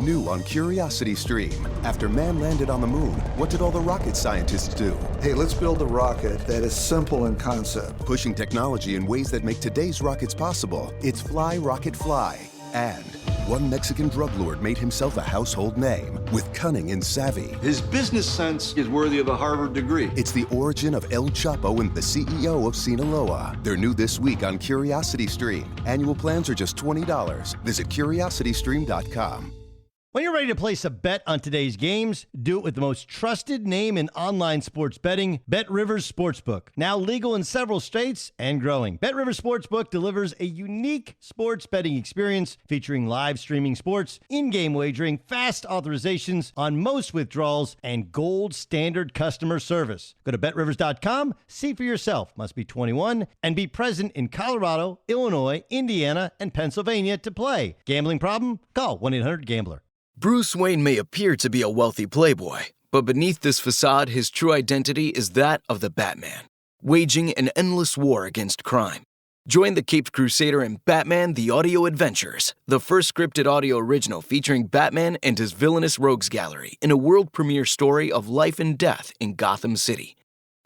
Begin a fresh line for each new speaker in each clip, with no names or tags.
New on Curiosity Stream. After man landed on the moon, what did all the rocket scientists do?
Hey, let's build a rocket that is simple in concept.
Pushing technology in ways that make today's rockets possible. It's Fly Rocket Fly. And one Mexican drug lord made himself a household name with cunning and savvy.
His business sense is worthy of a Harvard degree.
It's the origin of El Chapo and the CEO of Sinaloa. They're new this week on Curiosity Stream. Annual plans are just $20. Visit curiositystream.com.
When you're ready to place a bet on today's games, do it with the most trusted name in online sports betting, BetRivers Sportsbook. Now legal in several states and growing. BetRivers Sportsbook delivers a unique sports betting experience featuring live streaming sports, in-game wagering, fast authorizations on most withdrawals, and gold standard customer service. Go to BetRivers.com, see for yourself. Must be 21 and be present in Colorado, Illinois, Indiana, and Pennsylvania to play. Gambling problem? Call 1-800-GAMBLER.
Bruce Wayne may appear to be a wealthy playboy, but beneath this facade, his true identity is that of the Batman, waging an endless war against crime. Join the Caped Crusader in Batman: The Audio Adventures, the first scripted audio original featuring Batman and his villainous rogues gallery in a world premiere story of life and death in Gotham City.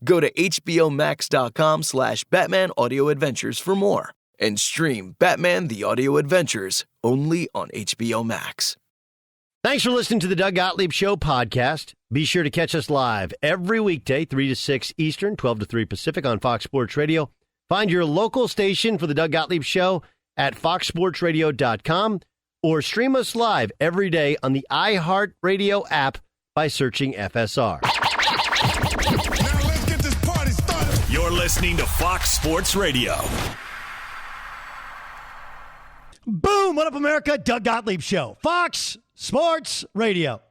Go to hbomax.com/Batman Audio Adventures for more and stream Batman: The Audio Adventures only on HBO Max.
Thanks for listening to the Doug Gottlieb Show podcast. Be sure to catch us live every weekday, 3 to 6 Eastern, 12 to 3 Pacific on Fox Sports Radio. Find your local station for the Doug Gottlieb Show at foxsportsradio.com or stream us live every day on the iHeartRadio app by searching FSR.
Now let's get this party started.
You're listening to Fox Sports Radio.
Boom! What up, America? Doug Gottlieb Show. Fox Sports Radio.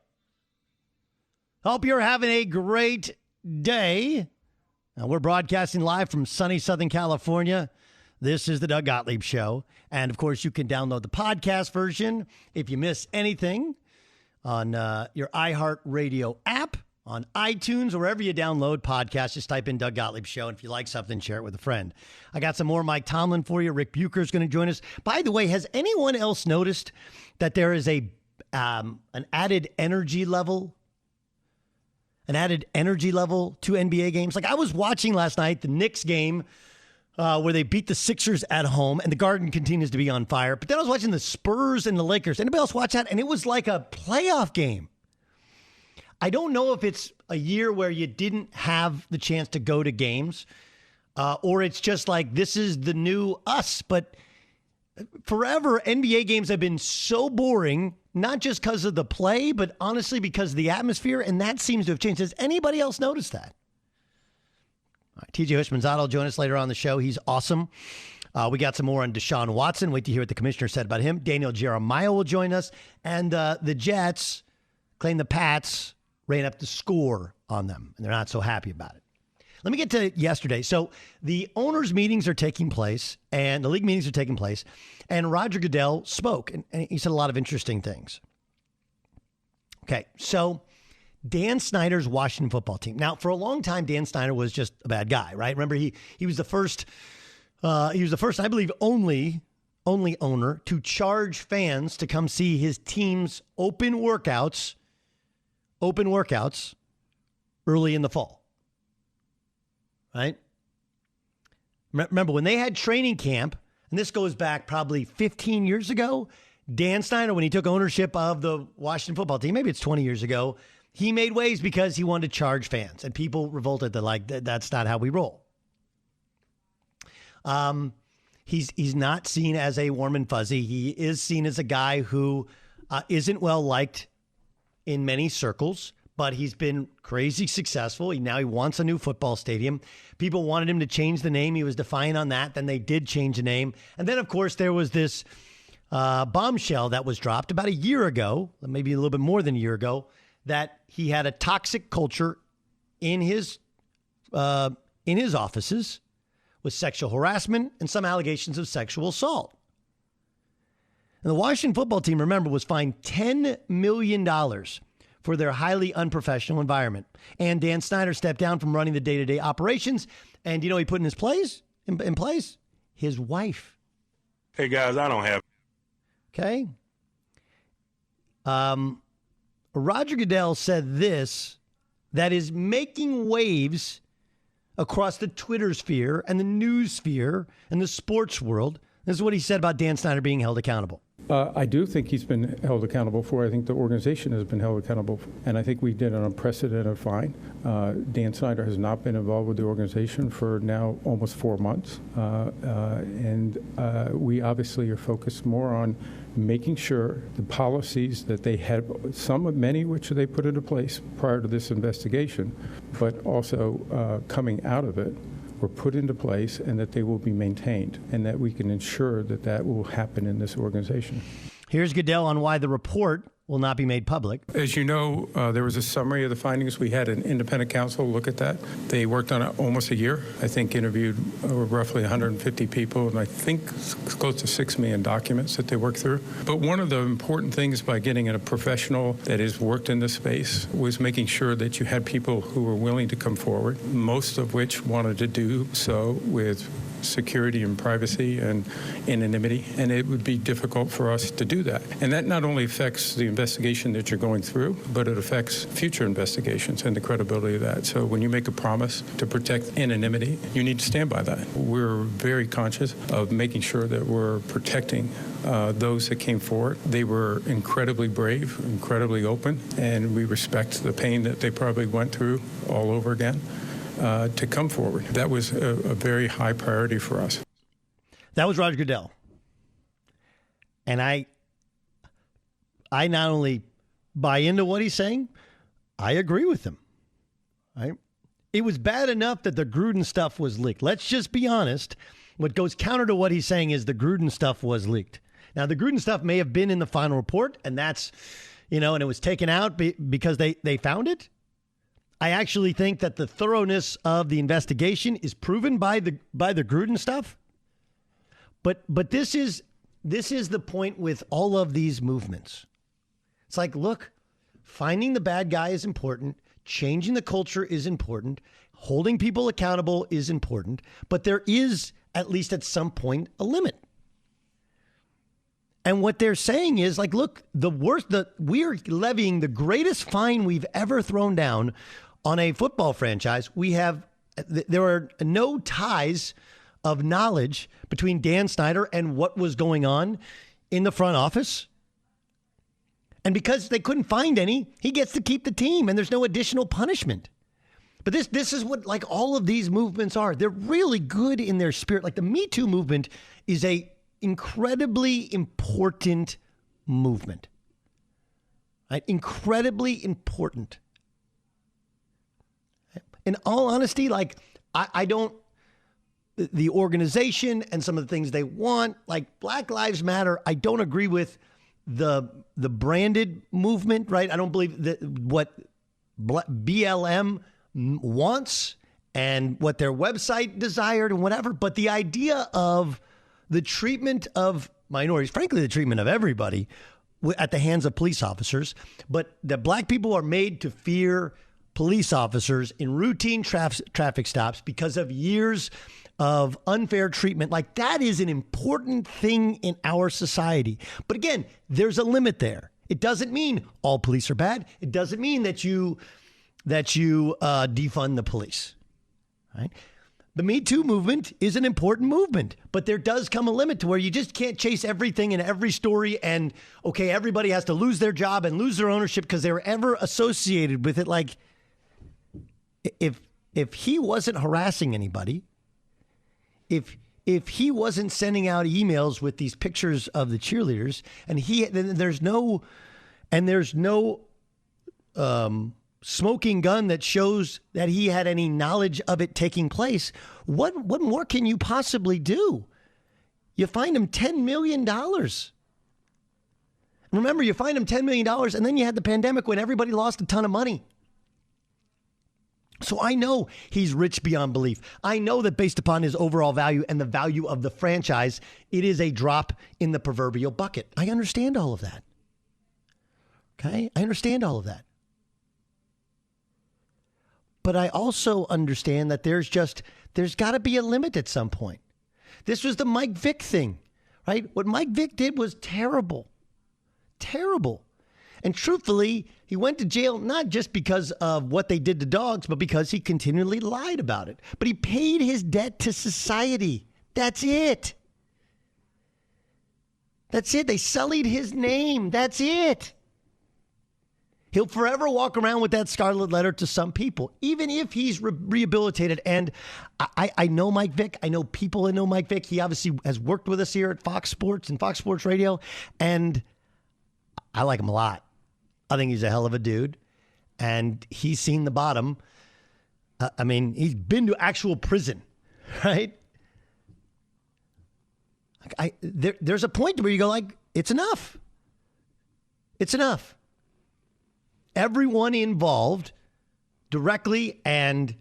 Hope you're having a great day. Now, we're broadcasting live from sunny Southern California. This is the Doug Gottlieb Show. And, of course, you can download the podcast version if you miss anything on your iHeartRadio app, on iTunes, or wherever you download podcasts. Just type in Doug Gottlieb Show. And if you like something, share it with a friend. I got some more Mike Tomlin for you. Rick Bucher is going to join us. By the way, has anyone else noticed that there is an added energy level to NBA games? Like, I was watching last night the Knicks game where they beat the Sixers at home, and the Garden continues to be on fire. But then I was watching the Spurs and the Lakers. Anybody else watch that? And it was like a playoff game. I don't know if it's a year where you didn't have the chance to go to games, or it's just like this is the new us. But forever, NBA games have been so boring, not just because of the play, but honestly because of the atmosphere, and that seems to have changed. Has anybody else noticed that? All right, TJ Hushmanzada will join us later on the show. He's awesome. We got some more on Deshaun Watson. Wait to hear what the commissioner said about him. Daniel Jeremiah will join us. And the Jets claim the Pats ran up the score on them, and they're not so happy about it. Let me get to yesterday. So the owners' meetings are taking place, and the league meetings are taking place, and Roger Goodell spoke, and he said a lot of interesting things. Okay, so Dan Snyder's Washington football team. Now, for a long time, Dan Snyder was just a bad guy, right? Remember, he was the first, I believe, only owner to charge fans to come see his team's open workouts early in the fall. Right? Remember, when they had training camp, and this goes back probably 15 years ago, Dan Snyder, when he took ownership of the Washington football team, maybe it's 20 years ago, he made waves because he wanted to charge fans, and people revolted. They're like, that's not how we roll. He's not seen as a warm and fuzzy. He is seen as a guy who isn't well liked in many circles, but he's been crazy successful. Now he wants a new football stadium. People wanted him to change the name. He was defiant on that. Then they did change the name. And then, of course, there was this bombshell that was dropped about a year ago, maybe a little bit more than a year ago, that he had a toxic culture in his offices with sexual harassment and some allegations of sexual assault. And the Washington football team, remember, was fined $10 million for their highly unprofessional environment. And Dan Snyder stepped down from running the day-to-day operations. And you know he put in his place? In place? His wife.
Hey, guys, I don't have.
Okay. Roger Goodell said this that is making waves across the Twitter sphere and the news sphere and the sports world. This is what he said about Dan Snyder being held accountable.
I do think he's been held accountable for. I think the organization has been held accountable, and I think we did an unprecedented fine. Dan Snyder has not been involved with the organization for now almost 4 months, and we obviously are focused more on making sure the policies that they had, many which they put into place prior to this investigation, but also coming out of it, were put into place and that they will be maintained and that we can ensure that that will happen in this organization.
Here's Goodell on why the report will not be made public.
As you know, there was a summary of the findings. We had an independent counsel look at that. They worked on it almost a year. I think interviewed roughly 150 people, and I think close to 6 million documents that they worked through. But one of the important things by getting in a professional that has worked in this space was making sure that you had people who were willing to come forward, most of which wanted to do so with security and privacy and anonymity, and it would be difficult for us to do that. And that not only affects the investigation that you're going through, but it affects future investigations and the credibility of that. So when you make a promise to protect anonymity, you need to stand by that. We're very conscious of making sure that we're protecting those that came forward. They were incredibly brave, incredibly open, and we respect the pain that they probably went through all over again. To come forward. That was a very high priority for us.
That was Roger Goodell. And I not only buy into what he's saying, I agree with him. Right? It was bad enough that the Gruden stuff was leaked. Let's just be honest. What goes counter to what he's saying is the Gruden stuff was leaked. Now, the Gruden stuff may have been in the final report, and that's, and it was taken out because they found it. I actually think that the thoroughness of the investigation is proven by the Gruden stuff. But this is the point with all of these movements. It's like, look, finding the bad guy is important. Changing the culture is important. Holding people accountable is important. But there is, at least at some point, a limit. And what they're saying is, like, look, we are levying the greatest fine we've ever thrown down on a football franchise. There are no ties of knowledge between Dan Snyder and what was going on in the front office. And because they couldn't find any, he gets to keep the team and there's no additional punishment. But this is what, like, all of these movements are. They're really good in their spirit. Like, the Me Too movement is a incredibly important movement. Right? Incredibly important. In all honesty, like, I don't, the organization and some of the things they want, like Black Lives Matter, I don't agree with the branded movement, right? I don't believe that what BLM wants and what their website desired and whatever, but the idea of the treatment of minorities, frankly, the treatment of everybody at the hands of police officers, but that black people are made to fear police officers in routine traffic stops because of years of unfair treatment. Like, that is an important thing in our society. But again, there's a limit there. It doesn't mean all police are bad. It doesn't mean that you defund the police. Right? The Me Too movement is an important movement, but there does come a limit to where you just can't chase everything in every story and, okay, everybody has to lose their job and lose their ownership because they were ever associated with it. Like, if he wasn't harassing anybody, if he wasn't sending out emails with these pictures of the cheerleaders, and there's no smoking gun that shows that he had any knowledge of it taking place, what more can you possibly do? You find him $10 million. Remember, you find him $10 million, and then you had the pandemic when everybody lost a ton of money. So I know he's rich beyond belief. I know that based upon his overall value and the value of the franchise, it is a drop in the proverbial bucket. I understand all of that. Okay? I understand all of that. But I also understand that there's got to be a limit at some point. This was the Mike Vick thing, right? What Mike Vick did was terrible. Terrible. And truthfully, he went to jail not just because of what they did to dogs, but because he continually lied about it. But he paid his debt to society. That's it. That's it. They sullied his name. That's it. He'll forever walk around with that scarlet letter to some people, even if he's rehabilitated. And I know Mike Vick. I know people that know Mike Vick. He obviously has worked with us here at Fox Sports and Fox Sports Radio. And I like him a lot. I think he's a hell of a dude. And he's seen the bottom. I mean, he's been to actual prison, right? There's a point where you go like, it's enough. It's enough. Everyone involved, directly and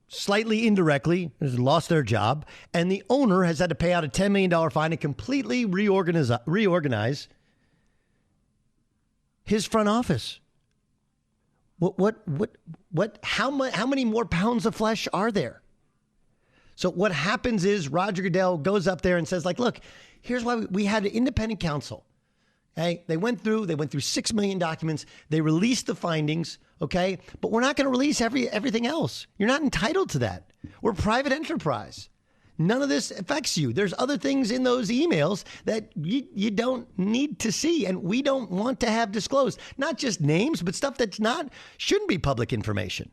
slightly indirectly, has lost their job, and the owner has had to pay out a $10 million fine and completely reorganize his front office. How many more pounds of flesh are there? So what happens is Roger Goodell goes up there and says, like, look, here's why we had an independent counsel. Okay, they went through 6 million documents. They released the findings, okay? But we're not going to release everything else. You're not entitled to that. We're a private enterprise. None of this affects you. There's other things in those emails that you don't need to see and we don't want to have disclosed. Not just names, but stuff that's shouldn't be public information.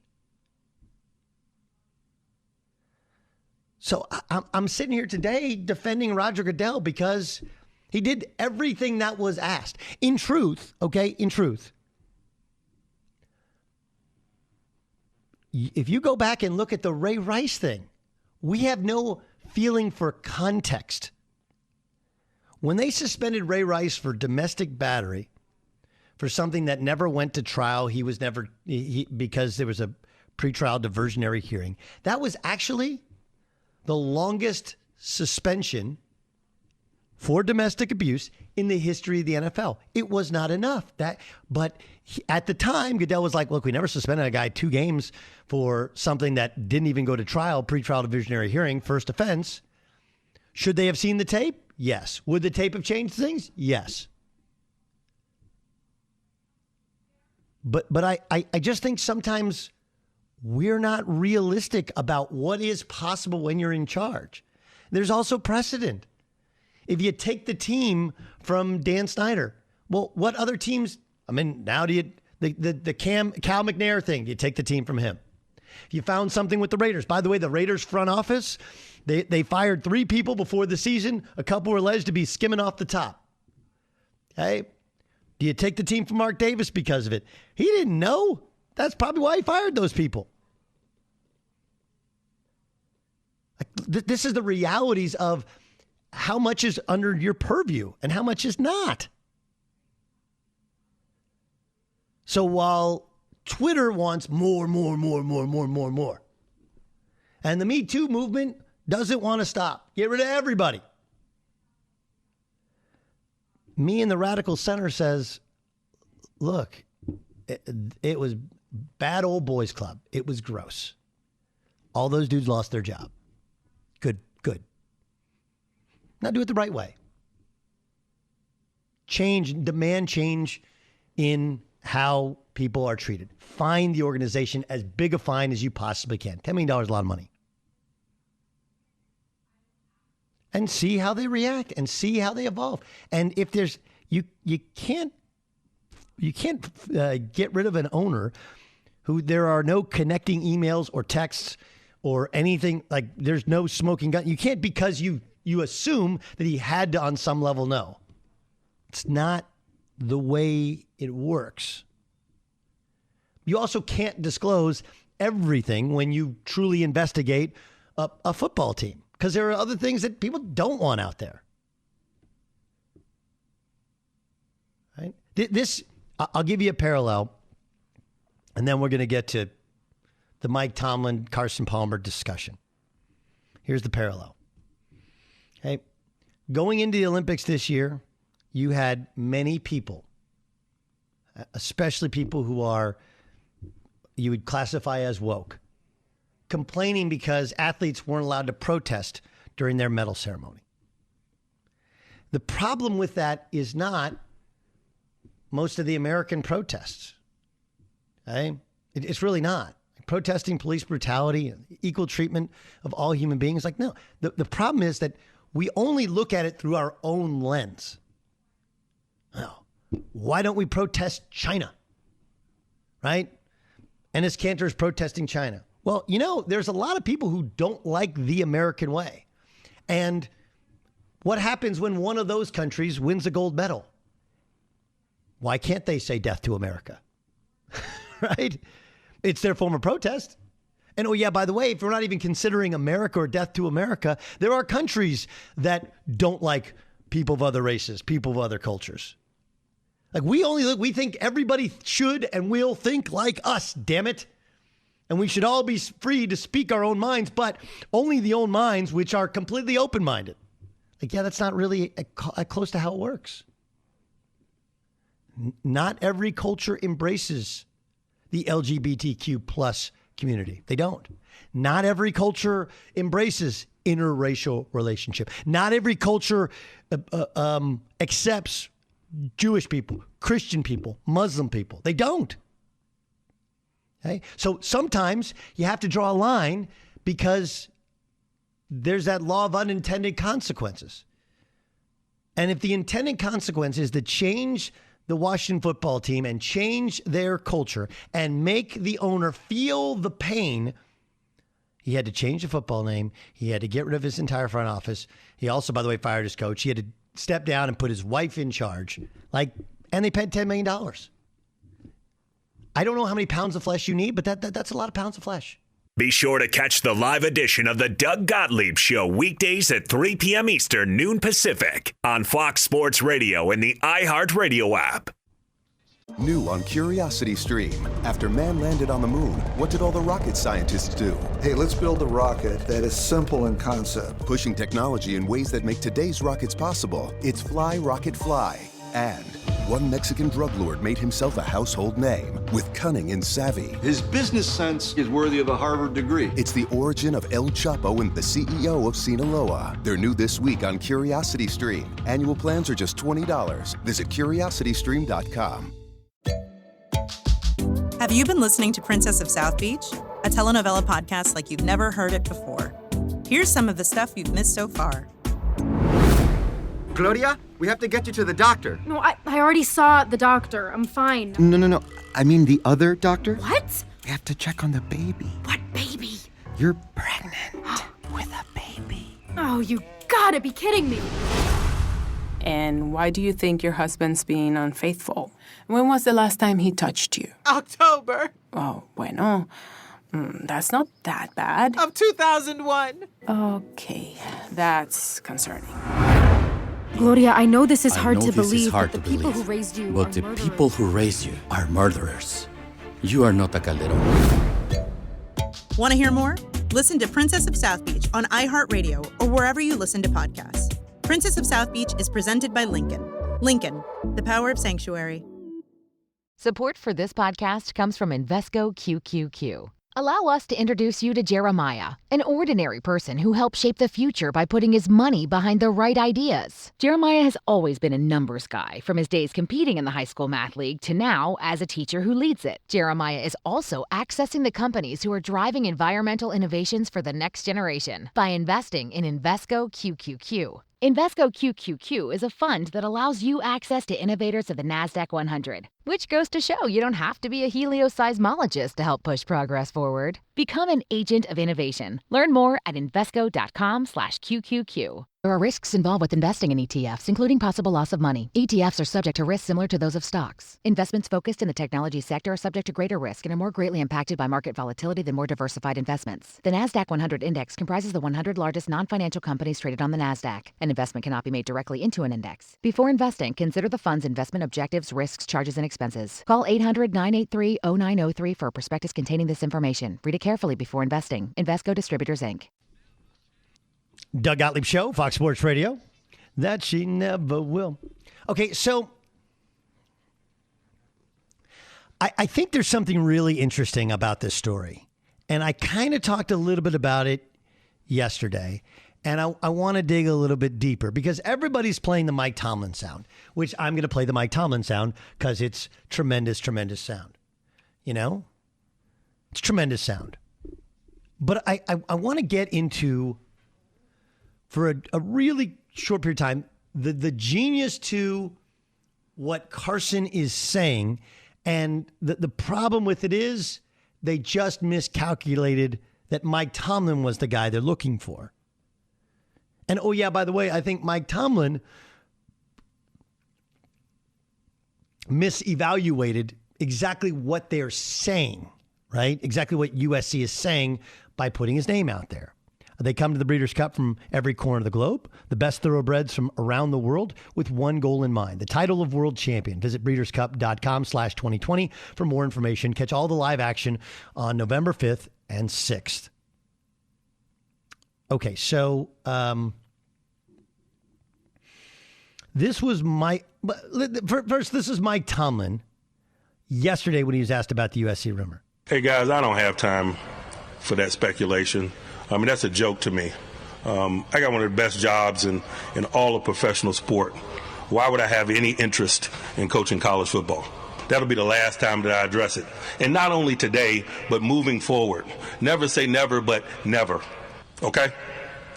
So I'm sitting here today defending Roger Goodell because he did everything that was asked. In truth, if you go back and look at the Ray Rice thing, we have no feeling for context. When they suspended Ray Rice for domestic battery, for something that never went to trial, because there was a pretrial diversionary hearing, that was actually the longest suspension for domestic abuse in the history of the NFL. It was not enough. But at the time, Goodell was like, look, we never suspended a guy 2 games for something that didn't even go to trial, pretrial diversionary hearing, first offense. Should they have seen the tape? Yes. Would the tape have changed things? Yes. But I just think sometimes we're not realistic about what is possible when you're in charge. There's also precedent. If you take the team from Dan Snyder, well, what other teams? I mean, now do you the Cal McNair thing? Do you take the team from him? If you found something with the Raiders, by the way, the Raiders front office, they fired 3 people before the season. A couple were alleged to be skimming off the top. Okay, do you take the team from Mark Davis because of it? He didn't know. That's probably why he fired those people. This is the realities of how much is under your purview and how much is not. So while Twitter wants more, and the Me Too movement doesn't want to stop, get rid of everybody. Me and the Radical Center says, look, it was bad old boys club. It was gross. All those dudes lost their job. Good. Now do it the right way. Demand change in how people are treated. Fine the organization as big a fine as you possibly can. $10 million is a lot of money. And see how they react and see how they evolve. And if there's, you can't get rid of an owner who there are no connecting emails or texts or anything, like there's no smoking gun. You can't, because you assume that he had to on some level know. It's not the way it works. You also can't disclose everything when you truly investigate a football team, because there are other things that people don't want out there. Right? I'll give you a parallel, and then we're going to get to the Mike Tomlin, Carson Palmer discussion. Here's the parallel. Okay. Going into the Olympics this year, you had many people, especially people who you would classify as woke, complaining because athletes weren't allowed to protest during their medal ceremony. The problem with that is not most of the American protests. Okay? It's really not. Protesting police brutality, equal treatment of all human beings. Like, no, the problem is that we only look at it through our own lens. Well, why don't we protest China? Right? Ennis Cantor is protesting China. Well, there's a lot of people who don't like the American way. And what happens when one of those countries wins a gold medal? Why can't they say death to America? Right? It's their form of protest. And oh, yeah, by the way, if we're not even considering America or death to America, there are countries that don't like people of other races, people of other cultures. Like we think everybody should and will think like us, damn it. And we should all be free to speak our own minds, but only the own minds which are completely open-minded. Like, yeah, that's not really close to how it works. Not every culture embraces the LGBTQ plus community. They don't. Not every culture embraces interracial relationship. Not every culture accepts Jewish people, Christian people, Muslim people. They don't. Okay? So sometimes you have to draw a line because there's that law of unintended consequences. And if the intended consequence is to change the Washington football team and change their culture and make the owner feel the pain, he had to change the football name. He had to get rid of his entire front office. He also, by the way, fired his coach. He had to step down and put his wife in charge. And they paid $10 million. I don't know how many pounds of flesh you need, but that's a lot of pounds of flesh.
Be sure to catch the live edition of the Doug Gottlieb Show weekdays at 3 p.m. Eastern, noon Pacific on Fox Sports Radio and the iHeartRadio app.
New on Curiosity Stream. After man landed on the moon, what did all the rocket scientists do?
Hey, let's build a rocket that is simple in concept.
Pushing technology in ways that make today's rockets possible. It's Fly Rocket Fly. And one Mexican drug lord made himself a household name with cunning and savvy.
His business sense is worthy of a Harvard degree.
It's the origin of El Chapo and the CEO of Sinaloa. They're new this week on Curiosity Stream. Annual plans are just $20. Visit curiositystream.com.
Have you been listening to Princess of South Beach? A telenovela podcast like you've never heard it before. Here's some of the stuff you've missed so far.
Gloria, we have to get you to the doctor.
No, I already saw the doctor. I'm fine.
No. I mean the other doctor.
What?
We have to check on the baby.
What baby?
You're pregnant with a baby.
Oh, you gotta be kidding me.
And why do you think your husband's being unfaithful? When was the last time he touched you?
October.
Oh, bueno. That's not that bad.
Of 2001.
Okay, that's concerning.
Gloria, I know this is hard to believe, but the people who raised you
But the people who raised you are murderers. You are not a Calderón.
Want to hear more? Listen to Princess of South Beach on iHeartRadio or wherever you listen to podcasts. Princess of South Beach is presented by Lincoln. Lincoln, the power of sanctuary.
Support for this podcast comes from Invesco QQQ. Allow us to introduce you to Jeremiah, an ordinary person who helped shape the future by putting his money behind the right ideas. Jeremiah has always been a numbers guy, from his days competing in the high school math league to now as a teacher who leads it. Jeremiah is also accessing the companies who are driving environmental innovations for the next generation by investing in Invesco QQQ. Invesco QQQ is a fund that allows you access to innovators of the NASDAQ 100, which goes to show you don't have to be a helioseismologist to help push progress forward. Become an agent of innovation. Learn more at Invesco.com/QQQ. There are risks involved with investing in ETFs, including possible loss of money. ETFs are subject to risks similar to those of stocks. Investments focused in the technology sector are subject to greater risk and are more greatly impacted by market volatility than more diversified investments. The NASDAQ 100 index comprises the 100 largest non-financial companies traded on the NASDAQ. An investment cannot be made directly into an index. Before investing, consider the fund's investment objectives, risks, charges, and expenses. Call 800-983-0903 for a prospectus containing this information. Read it carefully before investing. Invesco Distributors, Inc.
Doug Gottlieb Show, Fox Sports Radio. That she never will. Okay, so I think there's something really interesting about this story. And I kind of talked a little bit about it yesterday. And I want to dig a little bit deeper because everybody's playing the Mike Tomlin sound, which I'm going to play the Mike Tomlin sound because it's tremendous, tremendous sound. You know? It's tremendous sound. But I want to get into, for a really short period of time, the genius to what Carson is saying. And the problem with it is they just miscalculated that Mike Tomlin was the guy they're looking for. And, oh, yeah, by the way, I think Mike Tomlin misevaluated exactly what they're saying, right? Exactly what USC is saying by putting his name out there. They come to the Breeders' Cup from every corner of the globe, the best thoroughbreds from around the world with one goal in mind, the title of world champion. Visit breederscup.com/2020 for more information. Catch all the live action on November 5th and 6th. Okay, so this was first, this is Mike Tomlin yesterday when he was asked about the USC rumor.
Hey, guys, I don't have time for that speculation. I mean, that's a joke to me. I got one of the best jobs in all of professional sport. Why would I have any interest in coaching college football? That'll be the last time that I address it. And not only today, but moving forward. Never say never, but never. Okay?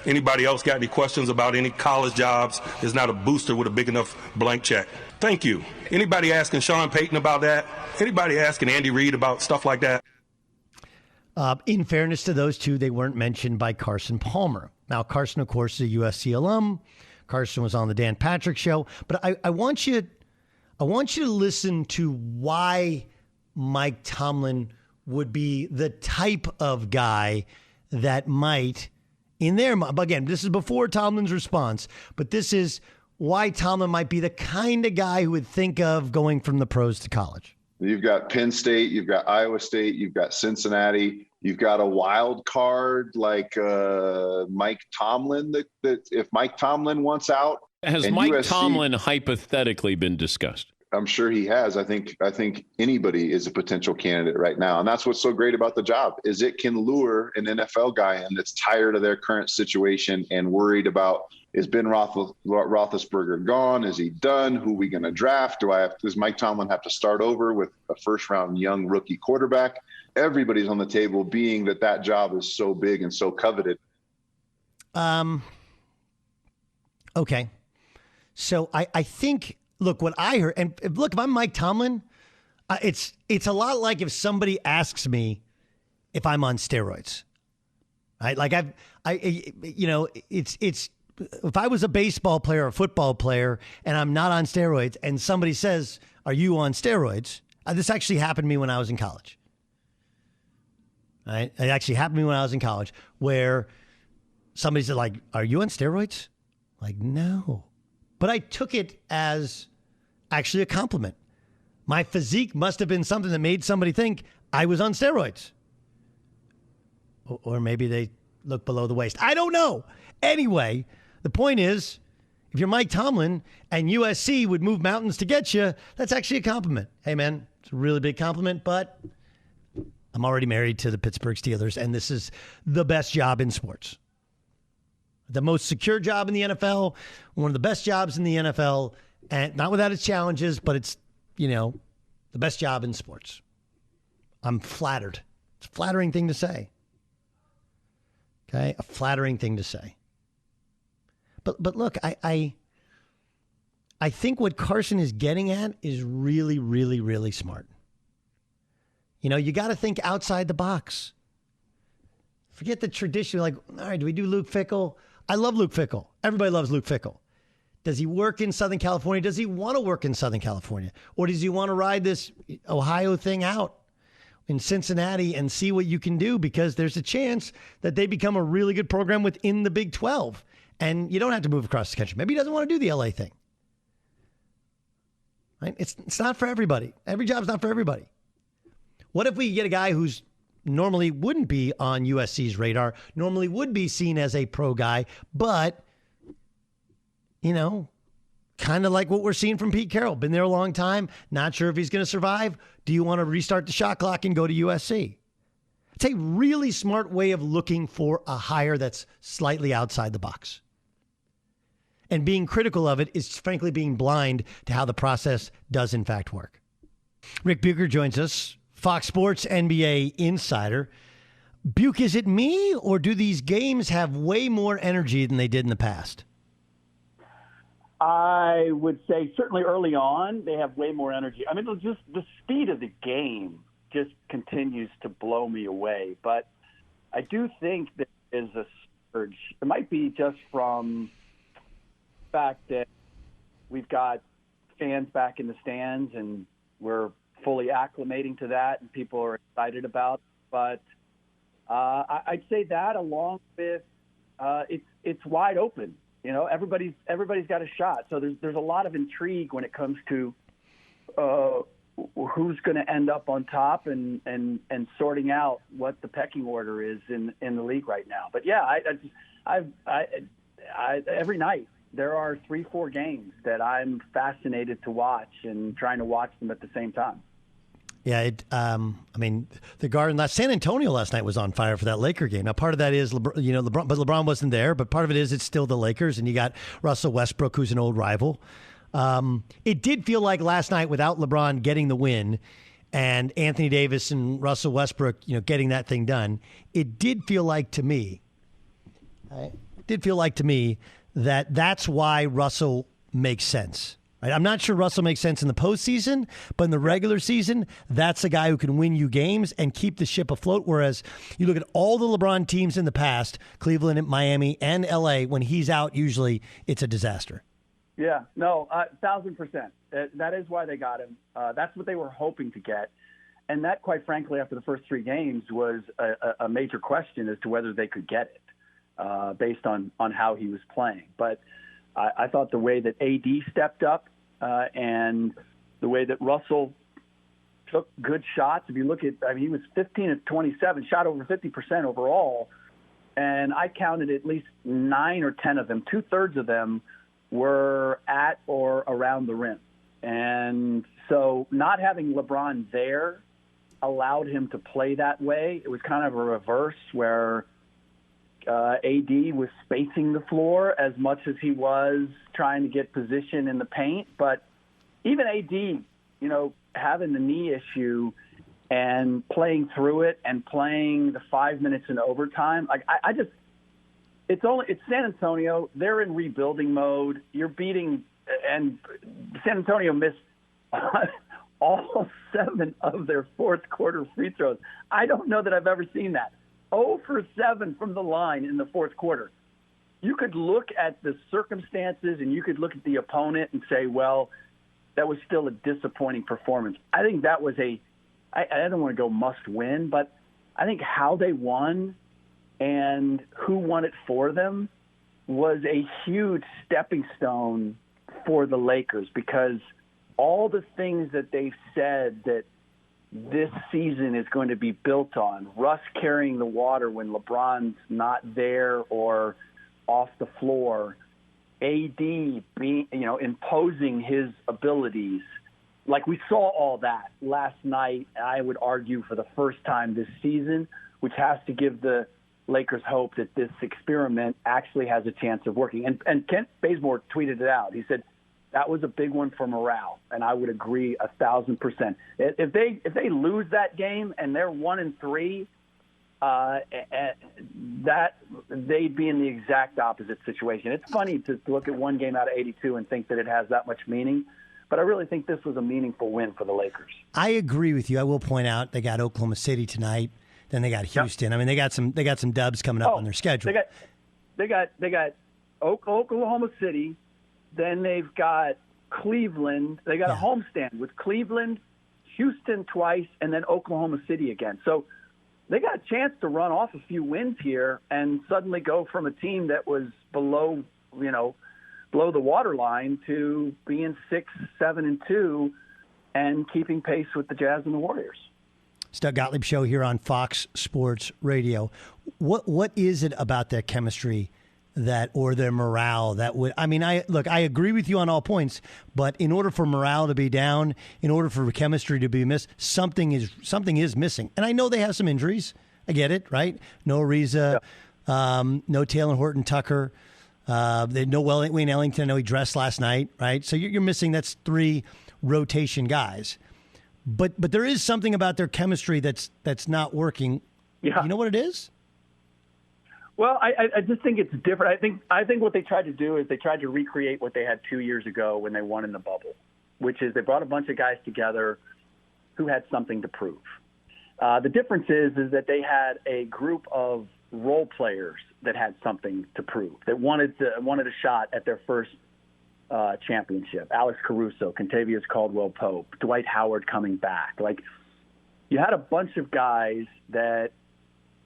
Anybody else got any questions about any college jobs? There's not a booster with a big enough blank check. Thank you. Anybody asking Sean Payton about that? Anybody asking Andy Reid about stuff like that?
In fairness to those two, they weren't mentioned by Carson Palmer. Now, Carson, of course, is a USC alum. Carson was on the Dan Patrick Show. But I want you to listen to why Mike Tomlin would be the type of guy that might, in their mind, again, this is before Tomlin's response, but this is why Tomlin might be the kind of guy who would think of going from the pros to college.
You've got Penn State, you've got Iowa State, you've got Cincinnati, you've got a wild card like Mike Tomlin. That if Mike Tomlin wants out,
has Mike USC, Tomlin hypothetically been discussed?
I'm sure he has. I think anybody is a potential candidate right now, and that's what's so great about the job is it can lure an NFL guy in that's tired of their current situation and worried about. Is Ben Roethlisberger gone? Is he done? Who are we going to draft? Does Mike Tomlin have to start over with a first-round young rookie quarterback? Everybody's on the table, being that job is so big and so coveted.
Okay. So I think, look, what I heard, and look, if I'm Mike Tomlin, it's a lot like if somebody asks me if I'm on steroids. Right? Like it's. If I was a baseball player or a football player and I'm not on steroids and somebody says, are you on steroids? This actually happened to me when I was in college. Right? It actually happened to me when I was in college where somebody said, like, are you on steroids? Like, no. But I took it as actually a compliment. My physique must have been something that made somebody think I was on steroids. Or maybe they look below the waist. I don't know. Anyway, the point is, if you're Mike Tomlin and USC would move mountains to get you, that's actually a compliment. Hey, man, it's a really big compliment, but I'm already married to the Pittsburgh Steelers, and this is the best job in sports. The most secure job in the NFL, one of the best jobs in the NFL, and not without its challenges, but it's, the best job in sports. I'm flattered. It's a flattering thing to say. Okay, a flattering thing to say. But look, I think what Carson is getting at is really, really, really smart. You got to think outside the box. Forget the tradition. Like, all right, do we do Luke Fickell? I love Luke Fickell. Everybody loves Luke Fickell. Does he work in Southern California? Does he want to work in Southern California? Or does he want to ride this Ohio thing out in Cincinnati and see what you can do? Because there's a chance that they become a really good program within the Big 12. And you don't have to move across the country. Maybe he doesn't want to do the LA thing. Right? It's not for everybody. Every job's not for everybody. What if we get a guy who's normally wouldn't be on USC's radar, normally would be seen as a pro guy, but, kind of like what we're seeing from Pete Carroll. Been there a long time, not sure if he's going to survive. Do you want to restart the shot clock and go to USC? It's a really smart way of looking for a hire that's slightly outside the box. And being critical of it is frankly being blind to how the process does in fact work. Rick Bucher joins us, Fox Sports NBA insider. Buke, is it me or do these games have way more energy than they did in the past?
I would say certainly early on they have way more energy. I mean, just the speed of the game just continues to blow me away. But I do think there is a surge. It might be just from the fact that we've got fans back in the stands and we're fully acclimating to that and people are excited about it. But I'd say that along with it's wide open. You know, everybody's got a shot. So there's a lot of intrigue when it comes to who's going to end up on top and sorting out what the pecking order is in the league right now. But yeah, I every night there are 3-4 games that I'm fascinated to watch and trying to watch them at the same time.
Yeah, I mean, the Garden, San Antonio last night was on fire for that Laker game. Now, part of that is, LeBron, but LeBron wasn't there. But part of it is it's still the Lakers, and you got Russell Westbrook, who's an old rival. It did feel like last night, without LeBron getting the win, and Anthony Davis and Russell Westbrook, getting that thing done. It did feel like to me, that that's why Russell makes sense. Right? I'm not sure Russell makes sense in the postseason, but in the regular season, that's a guy who can win you games and keep the ship afloat. Whereas you look at all the LeBron teams in the past, Cleveland, Miami, and LA, when he's out, usually it's a disaster.
Yeah, no, 1,000%. That is why they got him. That's what they were hoping to get. And that, quite frankly, after the first 3 games was a major question as to whether they could get it based on how he was playing. But I thought the way that AD stepped up and the way that Russell took good shots. If you look at, he was 15 of 27, shot over 50% overall. And I counted at least 9 or 10 of them. 2/3 of them were at or around the rim. And so not having LeBron there allowed him to play that way. It was kind of a reverse where AD was spacing the floor as much as he was trying to get position in the paint. But even AD, having the knee issue and playing through it and playing the 5 minutes in overtime, it's San Antonio. They're in rebuilding mode. You're beating, and San Antonio missed all 7 of their fourth quarter free throws. I don't know that I've ever seen that. 0 for 7 from the line in the fourth quarter. You could look at the circumstances and you could look at the opponent and say, well, that was still a disappointing performance. I think that was I don't want to go must win, but I think how they won and who won it for them was a huge stepping stone for the Lakers, because all the things that they've said that this season is going to be built on, Russ carrying the water when LeBron's not there or off the floor, AD being, imposing his abilities. Like, we saw all that last night, I would argue for the first time this season, which has to give the Lakers hope that this experiment actually has a chance of working. And Kent Bazemore tweeted it out. He said, that was a big one for morale, and I would agree 1,000%. If they lose that game and they're 1-3, that they'd be in the exact opposite situation. It's funny to look at one game out of 82 and think that it has that much meaning, but I really think this was a meaningful win for the Lakers.
I agree with you. I will point out they got Oklahoma City tonight, then they got Houston. Yep. I mean, they got some dubs coming up on their schedule.
They got Oklahoma City. Then they've got Cleveland. They got a homestand with Cleveland, Houston twice, and then Oklahoma City again. So they got a chance to run off a few wins here and suddenly go from a team that was below the waterline to being 6-7-2 and keeping pace with the Jazz and the Warriors.
It's Doug Gottlieb Show here on Fox Sports Radio. What is it about their chemistry or their morale that would, I agree with you on all points, but in order for morale to be down, in order for chemistry to be missed, something is missing. And I know they have some injuries. I get it, right? No Ariza, no Taylor Horton Tucker, no Wayne Ellington. I know he dressed last night, right? So you're missing, that's 3 rotation guys. But there is something about their chemistry that's not working.
Yeah.
You know what it is?
Well, I just think it's different. I think what they tried to do is they tried to recreate what they had 2 years ago when they won in the bubble, which is they brought a bunch of guys together who had something to prove. The difference is that they had a group of role players that had something to prove, that wanted a shot at their first championship. Alex Caruso, Kentavious Caldwell-Pope, Dwight Howard coming back. Like, you had a bunch of guys that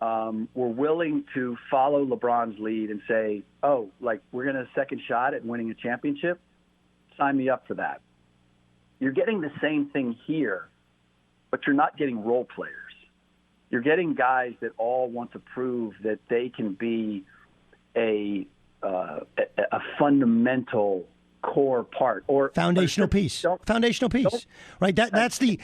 were willing to follow LeBron's lead and say, oh, like, we're going to second shot at winning a championship. Sign me up for that. You're getting the same thing here, but you're not getting role players. You're getting guys that all want to prove that they can be a fundamental core part or
foundational piece, right? That's the,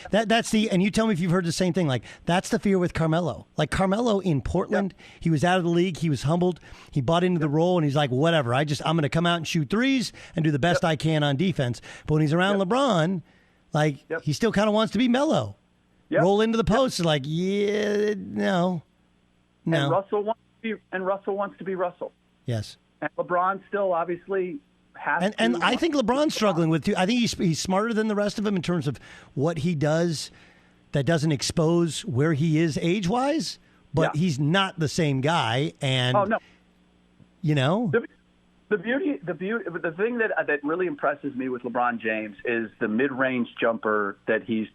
and you tell me if you've heard the same thing. Like, that's the fear with Carmelo. Like, Carmelo in Portland, he was out of the league. He was humbled. He bought into the role and he's like, whatever. I'm going to come out and shoot threes and do the best I can on defense. But when he's around LeBron, like, he still kind of wants to be Melo. Roll into the post, like, no.
And Russell wants to be Russell.
Yes.
And LeBron still obviously has to.
And I think LeBron's struggling with too. I think he's smarter than the rest of them in terms of what he does that doesn't expose where he is age-wise, but he's not the same guy. And you know,
the thing that really impresses me with LeBron James is the mid-range jumper that he's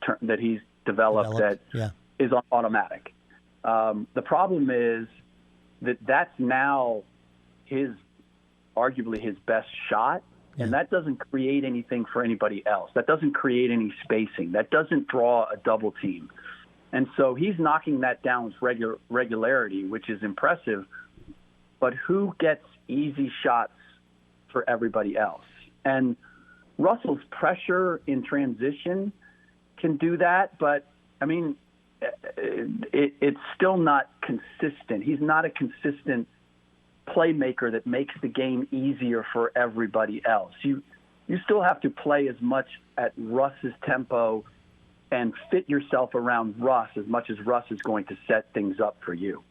developed that is automatic. The problem is that's now arguably his best shot, and that doesn't create anything for anybody else. That doesn't create any spacing. That doesn't draw a double team. And so he's knocking that down with regularity, which is impressive. But who gets easy shots for everybody else? And Russell's pressure in transition can do that, but, I mean, it's still not consistent. He's not a consistent playmaker that makes the game easier for everybody else. You still have to play as much at Russ's tempo and fit yourself around Russ as much as Russ is going to set things up for you.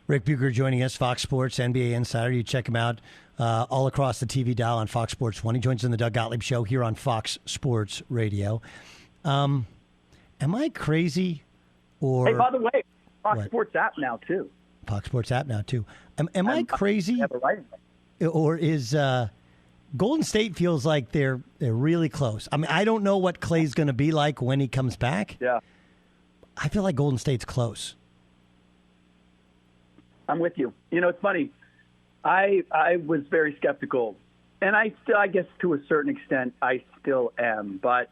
Rick Bucher joining us, Fox Sports, NBA Insider. You check him out all across the TV dial on Fox Sports 1. He joins in the Doug Gottlieb Show here on Fox Sports Radio. Am I crazy? Or
hey, by the way, Fox Sports app now too.
Fox Sports app now too. Am I crazy? Or is Golden State feels like they're really close? I mean, I don't know what Klay's going to be like when he comes back.
Yeah,
I feel like Golden State's close.
I'm with you. You know, it's funny. I was very skeptical, and I guess to a certain extent, I still am. But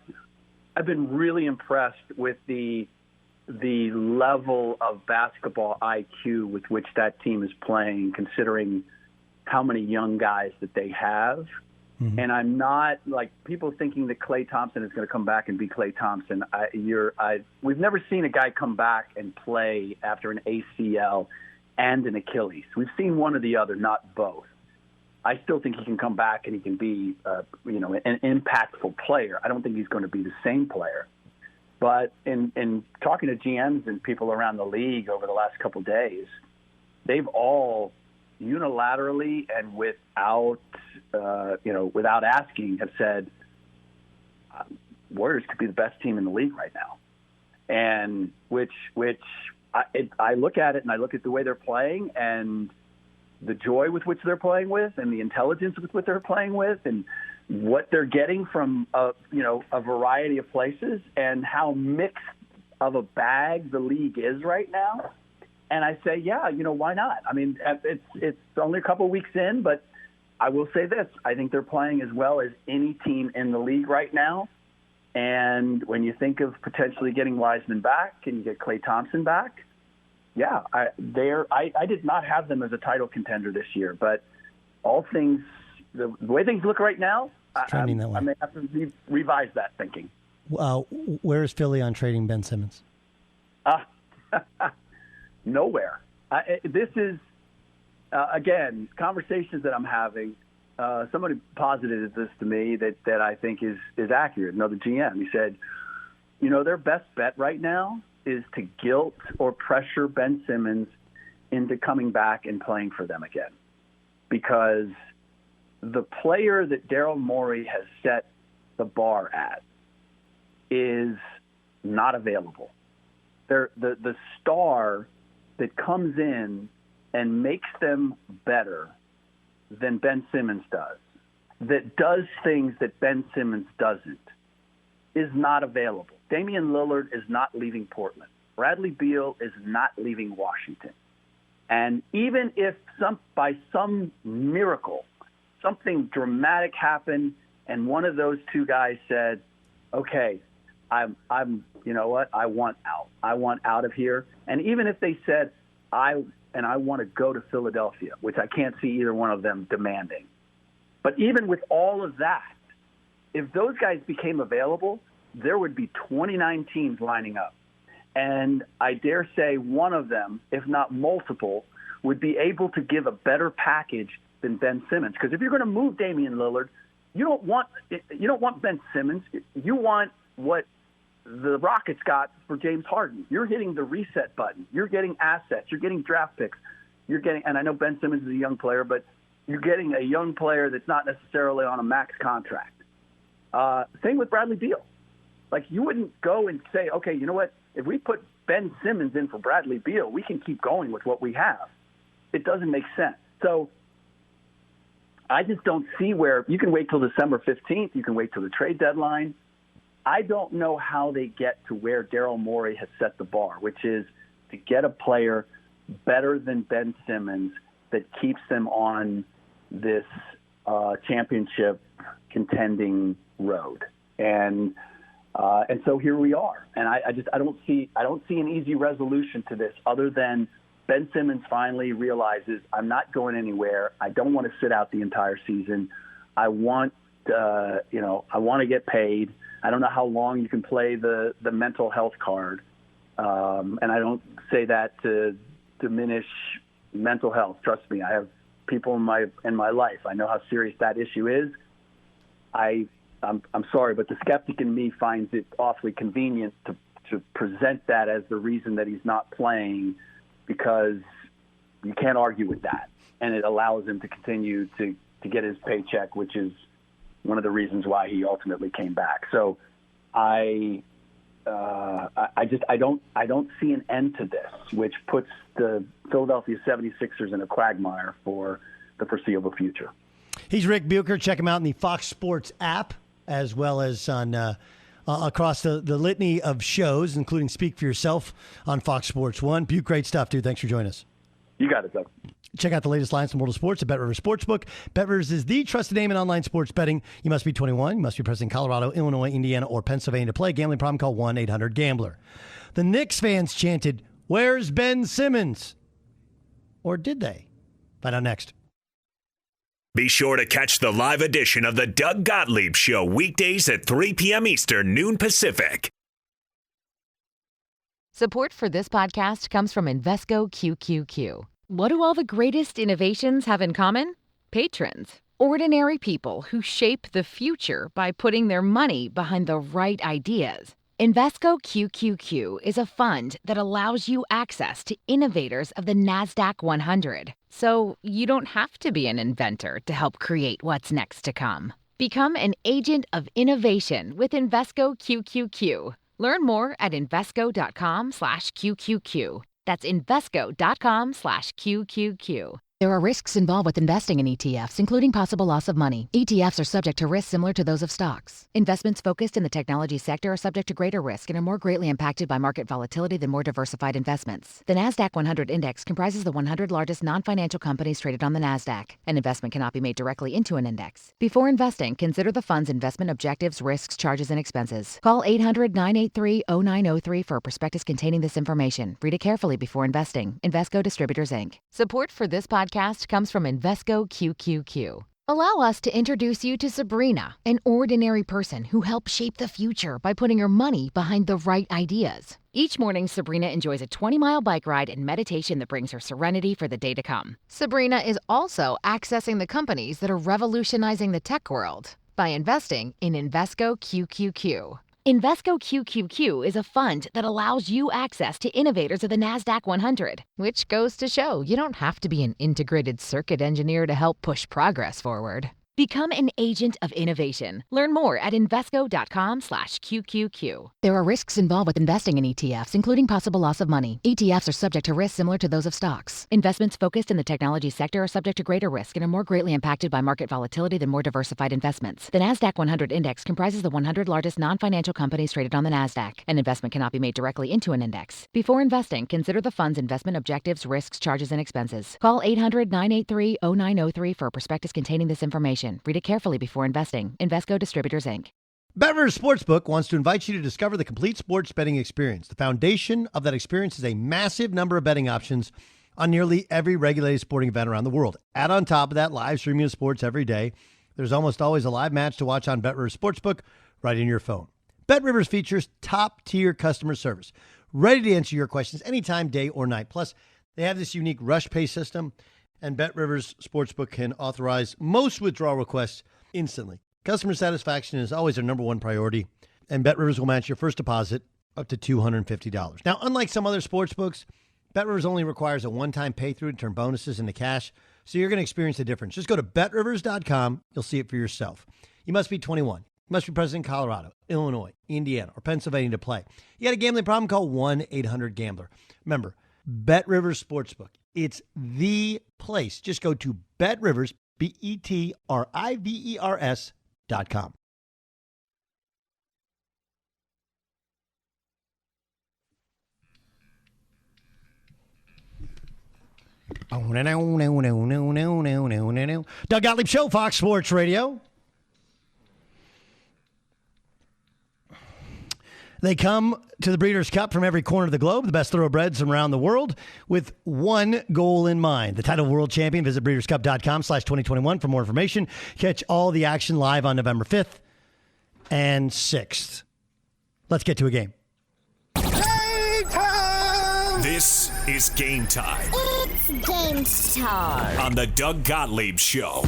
I've been really impressed with the level of basketball IQ with which that team is playing, considering how many young guys that they have. Mm-hmm. And I'm not like people thinking that Klay Thompson is going to come back and be Klay Thompson. We've never seen a guy come back and play after an ACL and an Achilles. We've seen one or the other, not both. I still think he can come back and he can be, an impactful player. I don't think he's going to be the same player. But in talking to GMs and people around the league over the last couple of days, they've all unilaterally and without asking have said Warriors could be the best team in the league right now. And which I look at it and I look at the way they're playing and the joy with which they're playing with and the intelligence with which they're playing with and what they're getting from a variety of places and how mixed of a bag the league is right now. And I say, why not? I mean, it's only a couple of weeks in, but I will say this. I think they're playing as well as any team in the league right now. And when you think of potentially getting Wiseman back and you get Klay Thompson back, I did not have them as a title contender this year, but all things, the way things look right now, I may have to revise that thinking.
Where is Philly on trading Ben Simmons?
nowhere. This is, again, conversations that I'm having. Somebody posited this to me that I think is accurate. Another GM, he said, their best bet right now is to guilt or pressure Ben Simmons into coming back and playing for them again, because the player that Daryl Morey has set the bar at is not available. The star that comes in and makes them better than Ben Simmons does, that does things that Ben Simmons doesn't, is not available. Damian Lillard is not leaving Portland. Bradley Beal is not leaving Washington. And even if by some miracle something dramatic happened and one of those two guys said, okay, I'm you know what, I want out. I want out of here. And even if they said, I want to go to Philadelphia, which I can't see either one of them demanding. But even with all of that, if those guys became available, there would be 29 teams lining up. And I dare say one of them, if not multiple, would be able to give a better package than Ben Simmons. Because if you're going to move Damian Lillard, you don't want Ben Simmons. You want what the Rockets got for James Harden. You're hitting the reset button. You're getting assets. You're getting draft picks. And I know Ben Simmons is a young player, but you're getting a young player that's not necessarily on a max contract. Same with Bradley Beal. Like, you wouldn't go and say, okay, you know what? If we put Ben Simmons in for Bradley Beal, we can keep going with what we have. It doesn't make sense. So I just don't see where you can wait till December 15th. You can wait till the trade deadline. I don't know how they get to where Daryl Morey has set the bar, which is to get a player better than Ben Simmons that keeps them on this championship contending road. And so here we are. And I don't see an easy resolution to this other than Ben Simmons finally realizes, I'm not going anywhere. I don't want to sit out the entire season. I want to get paid. I don't know how long you can play the mental health card. And I don't say that to diminish mental health. Trust me, I have people in my life. I know how serious that issue is. I'm sorry, but the skeptic in me finds it awfully convenient to present that as the reason that he's not playing, because you can't argue with that. And it allows him to continue to get his paycheck, which is one of the reasons why he ultimately came back. So I don't see an end to this, which puts the Philadelphia 76ers in a quagmire for the foreseeable future.
He's Rick Bucher. Check him out in the Fox Sports app, as well as on across the litany of shows, including Speak for Yourself on Fox Sports 1. Buke, great stuff, dude. Thanks for joining us.
You got it, Doug.
Check out the latest lines in the world of sports at BetRivers Sportsbook. BetRivers is the trusted name in online sports betting. You must be 21. You must be present in Colorado, Illinois, Indiana, or Pennsylvania to play. Gambling problem? Call 1-800-GAMBLER. The Knicks fans chanted, "Where's Ben Simmons?" Or did they? Find out next.
Be sure to catch the live edition of the Doug Gottlieb Show weekdays at 3 p.m. Eastern, noon Pacific.
Support for this podcast comes from Invesco QQQ. What do all the greatest innovations have in common? Patrons. Ordinary people who shape the future by putting their money behind the right ideas. Invesco QQQ is a fund that allows you access to innovators of the NASDAQ 100. So you don't have to be an inventor to help create what's next to come. Become an agent of innovation with Invesco QQQ. Learn more at Invesco.com/QQQ. That's Invesco.com/QQQ. There are risks involved with investing in ETFs, including possible loss of money. ETFs are subject to risks similar to those of stocks. Investments focused in the technology sector are subject to greater risk and are more greatly impacted by market volatility than more diversified investments. The NASDAQ 100 Index comprises the 100 largest non-financial companies traded on the NASDAQ. An investment cannot be made directly into an index. Before investing, consider the fund's investment objectives, risks, charges, and expenses. Call 800-983-0903 for a prospectus containing this information. Read it carefully before investing. Invesco Distributors, Inc. Support for this podcast comes from Invesco QQQ. Allow us to introduce you to Sabrina, an ordinary person who helped shape the future by putting her money behind the right ideas. Each morning, Sabrina enjoys a 20-mile bike ride and meditation that brings her serenity for the day to come. Sabrina is also accessing the companies that are revolutionizing the tech world by investing in Invesco QQQ. Invesco QQQ is a fund that allows you access to innovators of the NASDAQ 100, which goes to show you don't have to be an integrated circuit engineer to help push progress forward. Become an agent of innovation. Learn more at Invesco.com/QQQ. There are risks involved with investing in ETFs, including possible loss of money. ETFs are subject to risks similar to those of stocks. Investments focused in the technology sector are subject to greater risk and are more greatly impacted by market volatility than more diversified investments. The NASDAQ 100 index comprises the 100 largest non-financial companies traded on the NASDAQ. An investment cannot be made directly into an index. Before investing, consider the fund's investment objectives, risks, charges, and expenses. Call 800-983-0903 for a prospectus containing this information. Read it carefully before investing. Invesco Distributors, Inc.
BetRivers Sportsbook wants to invite you to discover the complete sports betting experience. The foundation of that experience is a massive number of betting options on nearly every regulated sporting event around the world. Add on top of that live streaming of sports every day. There's almost always a live match to watch on BetRivers Sportsbook right in your phone. BetRivers features top-tier customer service, ready to answer your questions anytime, day or night. Plus, they have this unique rush pay system, and BetRivers Sportsbook can authorize most withdrawal requests instantly. Customer satisfaction is always their number one priority, and BetRivers will match your first deposit up to $250. Now, unlike some other sportsbooks, BetRivers only requires a one-time pay-through to turn bonuses into cash, so you're going to experience the difference. Just go to BetRivers.com. You'll see it for yourself. You must be 21. You must be present in Colorado, Illinois, Indiana, or Pennsylvania to play. You got a gambling problem? Call 1-800-GAMBLER. Remember, BetRivers Sportsbook. It's the place. Just go to BetRivers, BetRivers.com. Doug Gottlieb Show, Fox Sports Radio. They come to the Breeders' Cup from every corner of the globe, the best thoroughbreds from around the world, with one goal in mind. The title world champion. Visit breederscup.com/2021 for more information. Catch all the action live on November 5th and 6th. Let's get to a game.
This is Game Time.
It's game time.
On the Doug Gottlieb Show.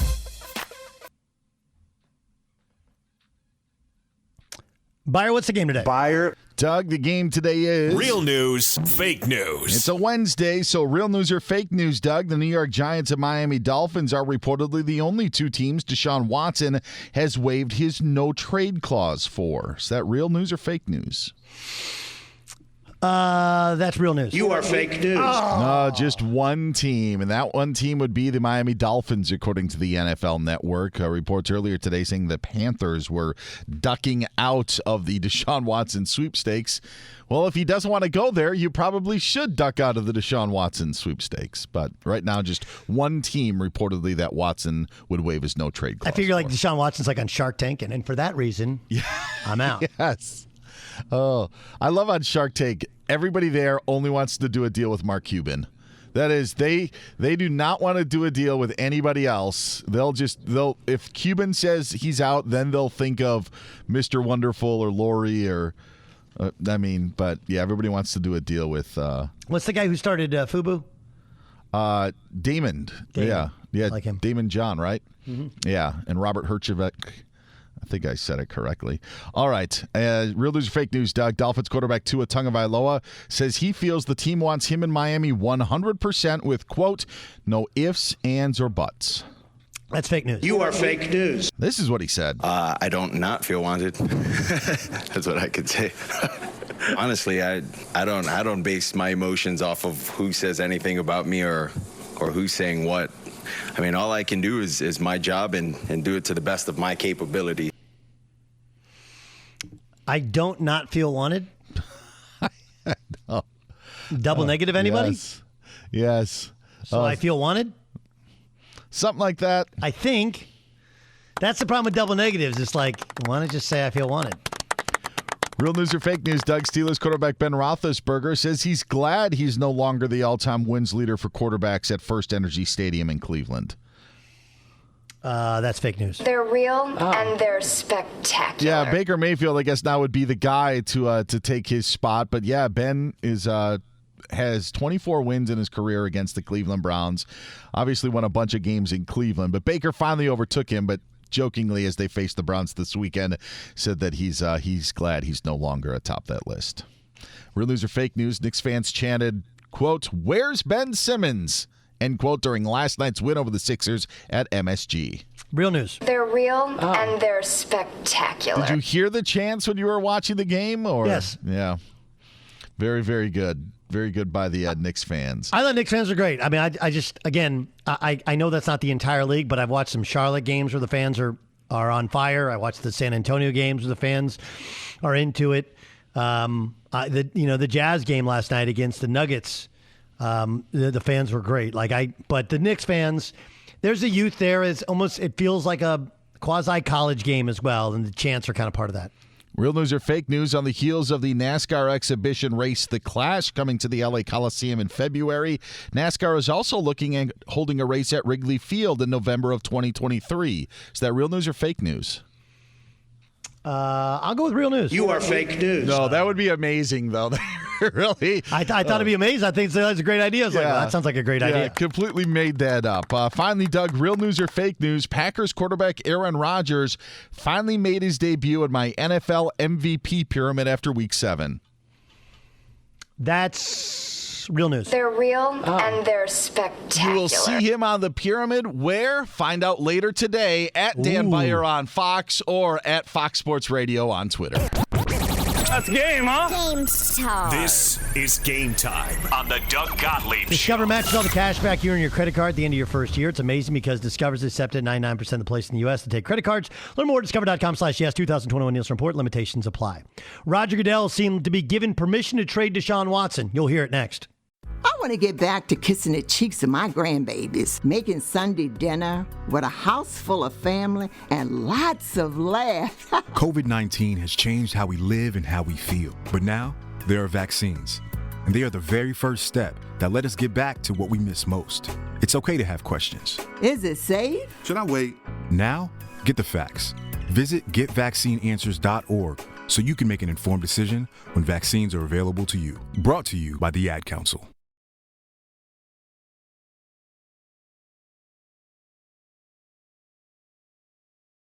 Buyer, what's the game today?
Buyer. Doug, the game today is...
Real news, fake news.
It's a Wednesday, so real news or fake news, Doug. The New York Giants and Miami Dolphins are reportedly the only two teams Deshaun Watson has waived his no-trade clause for. Is that real news or fake news?
That's real news.
You are fake news. No, just one team, and that one team would be the Miami Dolphins, according to the NFL Network. Reports earlier today saying the Panthers were ducking out of the Deshaun Watson sweepstakes. Well, if he doesn't want to go there, you probably should duck out of the Deshaun Watson sweepstakes. But right now, just one team reportedly that Watson would waive his no-trade clause.
I figure like Deshaun Watson's like on Shark Tank, and for that reason, I'm out.
Yes. Oh, I love on Shark Tank, everybody there only wants to do a deal with Mark Cuban. That is, they do not want to do a deal with anybody else. They'll if Cuban says he's out, then they'll think of Mr. Wonderful or Lori or but yeah, everybody wants to do a deal with
what's the guy who started Fubu?
Damon. Yeah,
like him.
Damon John, right?
Mm-hmm.
Yeah, and Robert Herjavec. I think I said it correctly. All right. Real news or fake news, Doug. Dolphins quarterback Tua Tagovailoa says he feels the team wants him in Miami 100% with, quote, no ifs, ands, or buts.
That's fake news.
You are fake news. This is what he said.
I don't not feel wanted. That's what I could say. Honestly, I don't base my emotions off of who says anything about me or who's saying what. I mean, all I can do is my job and do it to the best of my capability.
I don't not feel wanted.
No.
Double negative, anybody?
Yes.
So I feel wanted?
Something like that.
I think that's the problem with double negatives. It's like, why don't you just say I feel wanted?
Real news or fake news, Doug? Steelers quarterback Ben Roethlisberger says he's glad he's no longer the all-time wins leader for quarterbacks at First Energy Stadium in Cleveland.
That's fake news.
They're real and they're spectacular.
Yeah, Baker Mayfield, I guess, now would be the guy to take his spot. But yeah, Ben has 24 wins in his career against the Cleveland Browns. Obviously won a bunch of games in Cleveland, but Baker finally overtook him. But jokingly, as they faced the Browns this weekend, said that he's glad he's no longer atop that list. Real news or fake news? Knicks fans chanted, quote, "Where's Ben Simmons?" end quote, during last night's win over the Sixers at MSG.
Real news.
They're real and they're spectacular.
Did you hear the chants when you were watching the game? Or?
Yes.
Yeah. Very, very good. Very good by the Knicks fans.
I thought Knicks fans are great. I mean, I just, again, I know that's not the entire league, but I've watched some Charlotte games where the fans are on fire. I watched the San Antonio games where the fans are into it. The Jazz game last night against the Nuggets, the fans were great. But the Knicks fans, there's a youth there. It feels like a quasi college game as well, and the chants are kind of part of that.
Real news or fake news? On the heels of the NASCAR exhibition race, The Clash, coming to the LA Coliseum in February, NASCAR is also looking at holding a race at Wrigley Field in November of 2023. Is that real news or fake news?
I'll go with real news.
You are fake news. No, that would be amazing, though. Really?
I thought it'd be amazing. I think that's a great idea. I was like, well, that sounds like a great idea.
Completely made that up. Finally, Doug, real news or fake news? Packers quarterback Aaron Rodgers finally made his debut in my NFL MVP pyramid after Week 7.
That's real news.
They're real and they're spectacular.
You will see him on the pyramid. Where? Find out later today at Dan Beyer on Fox or at Fox Sports Radio on Twitter.
That's game, huh?
Game time.
This is Game Time on the Doug Gottlieb Show.
Discover matches all the cash back you earn your credit card at the end of your first year. It's amazing because Discover's accepted 99% of the place in the U.S. to take credit cards. Learn more at discover.com/yes. 2021 Nielsen Report. Limitations apply. Roger Goodell seemed to be given permission to trade Deshaun Watson. You'll hear it next.
I want to get back to kissing the cheeks of my grandbabies, making Sunday dinner with a house full of family and lots of laughs.
COVID-19 has changed how we live and how we feel. But now, there are vaccines. And they are the very first step that let us get back to what we miss most. It's okay to have questions.
Is it safe?
Should I wait? Now, get the facts. Visit getvaccineanswers.org so you can make an informed decision when vaccines are available to you. Brought to you by the Ad Council.